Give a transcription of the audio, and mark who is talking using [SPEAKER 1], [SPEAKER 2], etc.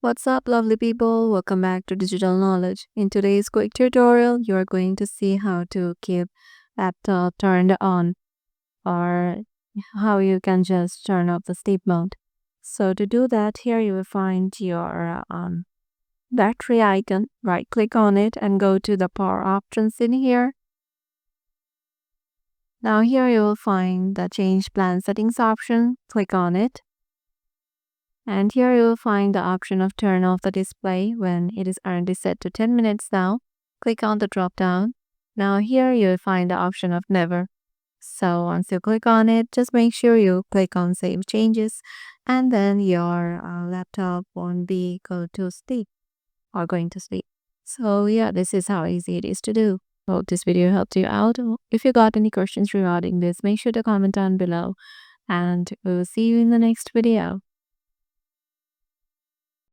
[SPEAKER 1] What's up, lovely people? Welcome back to Digital Knowledge. In today's quick tutorial, you're going to see how to keep laptop turned on or how you can just turn off the sleep mode. So to do that, here you will find your battery icon. Right click on it and go to the power options in here. Now here you will find the change plan settings option. Click on it. And here you will find the option of turn off the display when it is currently set to 10 minutes now. Click on the drop down. Now here you will find the option of never. So once you click on it, just make sure you click on save changes and then your laptop won't be go to sleep or going to sleep. So yeah, this is how easy it is to do. Hope this video helped you out. If you got any questions regarding this, make sure to comment down below and we'll see you in the next video.